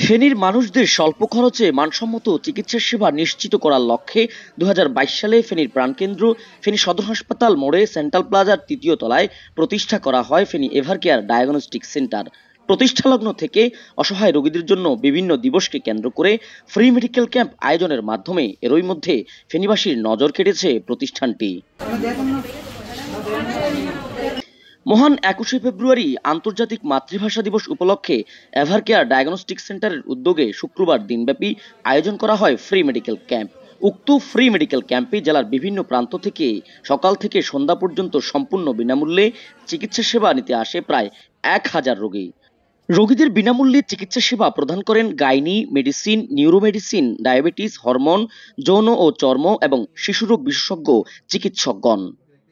ফেনীর মানুষদের স্বল্প খরচে মানসম্মত চিকিৎসা সেবা নিশ্চিত করার লক্ষ্যে 2022 সালে ফেনীর প্রাণকেন্দ্র ফেনী সদর হাসপাতাল মোড়ে সেন্ট্রাল প্লাজার 3য় তলায় প্রতিষ্ঠা করা হয় ফেনী এভারকেয়ার ডায়াগনস্টিক সেন্টার। প্রতিষ্ঠালগ্ন থেকে অসহায় রোগীদের জন্য বিভিন্ন দিবসকে কেন্দ্র করে ফ্রি মেডিকেল ক্যাম্প আয়োজনের মাধ্যমে এরই মধ্যে ফেনীবাসীর নজর কেড়েছে প্রতিষ্ঠানটি। মহান 21শে ফেব্রুয়ারি আন্তর্জাতিক মাতৃভাষা দিবস উপলক্ষে এভারকেয়ার ডায়াগনস্টিক সেন্টারের উদ্যোগে শুক্রবার দিনব্যাপী আয়োজন করা হয় ফ্রি মেডিকেল ক্যাম্প। উক্ত ফ্রি মেডিকেল ক্যাম্পে জেলার বিভিন্ন প্রান্ত থেকে সকাল থেকে সন্ধ্যা পর্যন্ত সম্পূর্ণ বিনামূল্যে চিকিৎসা সেবা নিতে আসে প্রায় 1000 রোগী। রোগীদের বিনামূল্যে চিকিৎসা সেবা প্রদান করেন gynae medicine, neuromedicine, diabetes, hormone, যৌন ও চর্ম এবং শিশুরোগ বিশেষজ্ঞ চিকিৎসকগণ।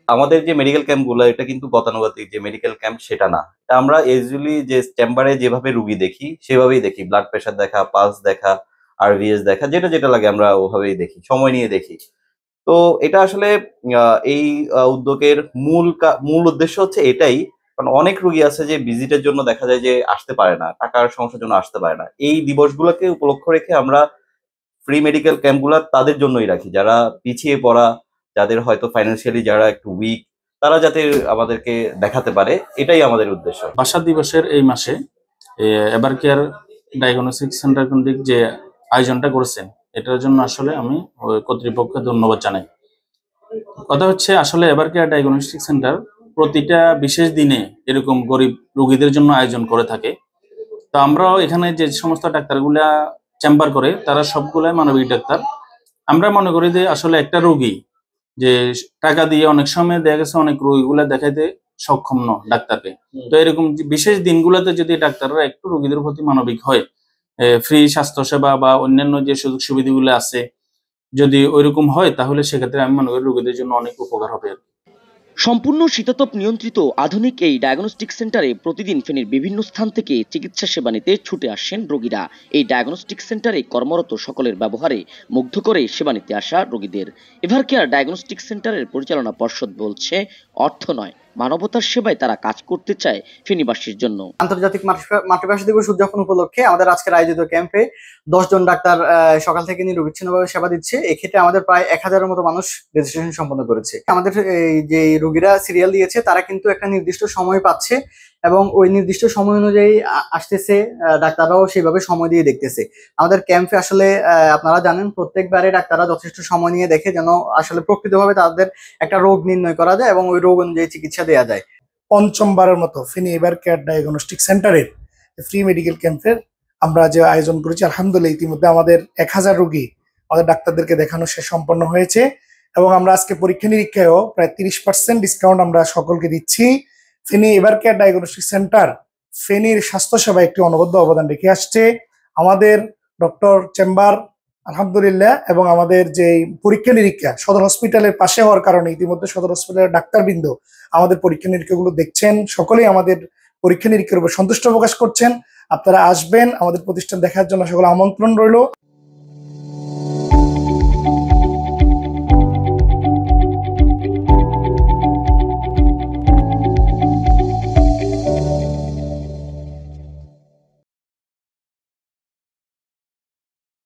আমাদের যে মেডিকেল ক্যাম্পগুলো এটা কিন্তু গতানুগতিক যে মেডিকেল ক্যাম্প সেটা না। আমরা ইউজুয়ালি যে চেম্বারে যেভাবে রুগী দেখি সেভাবেই দেখি, ব্লাড প্রেশার দেখা, পালস দেখা, আরভিএস দেখা, যেটা যেটা লাগে আমরা ওভাবেই দেখি, সময় নিয়ে দেখি। তো এটা আসলে এই উদ্যোগের মূল উদ্দেশ্য হচ্ছে এটাই, কারণ অনেক রুগী আছে যে ভিজিটের জন্য দেখা যায় যে আসতে পারে না, টাকার সমস্যার জন্য আসতে পারে না। এই দিবসগুলোকে উপলক্ষ রেখে আমরা ফ্রি মেডিকেল ক্যাম্পগুলো তাদের জন্যই রাখি, যারা পিছিয়ে পড়া, যাদের হয়তো ফাইন্যান্সিয়ালি যারা একটু উইক, তারা যাতে আমাদেরকে দেখাতে পারে, এটাই আমাদের উদ্দেশ্য। ভাষা দিবসের এই মাসে এভারকেয়ার ডায়াগনস্টিক সেন্টার কেন্দ্রিক যে আয়োজনটা করেছেন এটার জন্য আসলে আমি কর্তৃপক্ষকে ধন্যবাদ জানাই। কথা হচ্ছে আসলে এভারকেয়ার ডায়াগনস্টিক সেন্টার প্রতিটা বিশেষ দিনে এরকম গরিব রোগীদের জন্য আয়োজন করে থাকে। তো আমরাও এখানে যে সমস্ত ডাক্তারগুলা চেম্বার করে তারা সবগুলাই মানবিক ডাক্তার। আমরা মনে করি যে আসলে একটা রোগী যে টাকা দিয়ে অনেক সময় দেখা গেছে অনেক রোগীগুলা দেখাইতে সক্ষম নয় ডাক্তারকে। তো এরকম বিশেষ দিনগুলোতে যদি ডাক্তাররা একটু রোগীদের প্রতি মানবিক হয়, ফ্রি স্বাস্থ্য সেবা বা অন্যান্য যে সুযোগ সুবিধাগুলো আছে যদি ওইরকম হয়, তাহলে সেক্ষেত্রে আমি মনে করি রোগীদের জন্য অনেক উপকার হবে। সম্পূর্ণ শীতাতপ নিয়ন্ত্রিত আধুনিক এই ডায়াগনস্টিক সেন্টারে প্রতিদিন ফেনীর বিভিন্ন স্থান থেকে চিকিৎসা সেবা নিতে ছুটে আসেন রোগীরা। এই ডায়াগনস্টিক সেন্টারে কর্মরত সকলের ব্যবহারে মুগ্ধ করে সেবা নিতে আসা রোগীদের। এভারকেয়ার ডায়াগনস্টিক সেন্টারের পরিচালনা পর্ষদ বলছে, অর্থ নয়, মানবতার সেবায় তারা কাজ করতে চায় ফেনীবাসীর জন্য। আন্তর্জাতিক মাতৃভাষা দিবস উদযাপন উপলক্ষে আমাদের আজকের আয়োজিত ক্যাম্পে 10 জন ডাক্তার সকাল থেকে নিরবিচ্ছিন্নভাবে সেবা দিচ্ছে। এক্ষেত্রে আমাদের প্রায় 1000-এর মতো মানুষ রেজিস্ট্রেশন সম্পন্ন করেছে। আমাদের যে রোগীরা সিরিয়াল দিয়েছে তারা কিন্তু একটা নির্দিষ্ট সময় পাচ্ছে এবং ওই নির্দিষ্ট সময় অনুযায়ী আসতেছে, ডাক্তাররাও সেইভাবে সময় দিয়ে দেখতেছে। আমাদের ক্যাম্পে আসলে আপনারা জানেন প্রত্যেকবারে ডাক্তাররা যথেষ্ট সময় নিয়ে দেখে যেন আসলে প্রকৃতভাবে তাদের একটা রোগ নির্ণয় করা যায় এবং ওই রোগ অনুযায়ী চিকিৎসা দেওয়া যায়। পঞ্চমবারের মতো ফেনী এভারকেয়ার ডায়াগনস্টিক সেন্টারের ফ্রি মেডিকেল ক্যাম্পের আমরা যে আয়োজন করেছি, আলহামদুলিল্লাহ ইতিমধ্যে আমাদের 1000 রোগী আমাদের ডাক্তারদেরকে দেখানো শেষ সম্পন্ন হয়েছে এবং আমরা আজকে পরীক্ষা নিরীক্ষায়ও প্রায় 30% ডিসকাউন্ট আমরা সকলকে দিচ্ছি। ফেনী এভারকেয়ার ডায়াগনস্টিক সেন্টার ফেনীর স্বাস্থ্যসেবায় একটি অনবদ্য অবদান রেখে আসছে। আমাদের ডক্টর চেম্বার আলহামদুলিল্লাহ এবং আমাদের যে পরীক্ষা নিরীক্ষা সদর হসপিটালের পাশে হওয়ার কারণে ইতিমধ্যে সদর হসপিটালের ডাক্তারবৃন্দ আমাদের পরীক্ষা নিরীক্ষাগুলো দেখছেন, সকলেই আমাদের পরীক্ষা নিরীক্ষার উপর সন্তুষ্ট প্রকাশ করছেন। আপনারা আসবেন আমাদের প্রতিষ্ঠান দেখার জন্য, সকল আমন্ত্রণ রইল।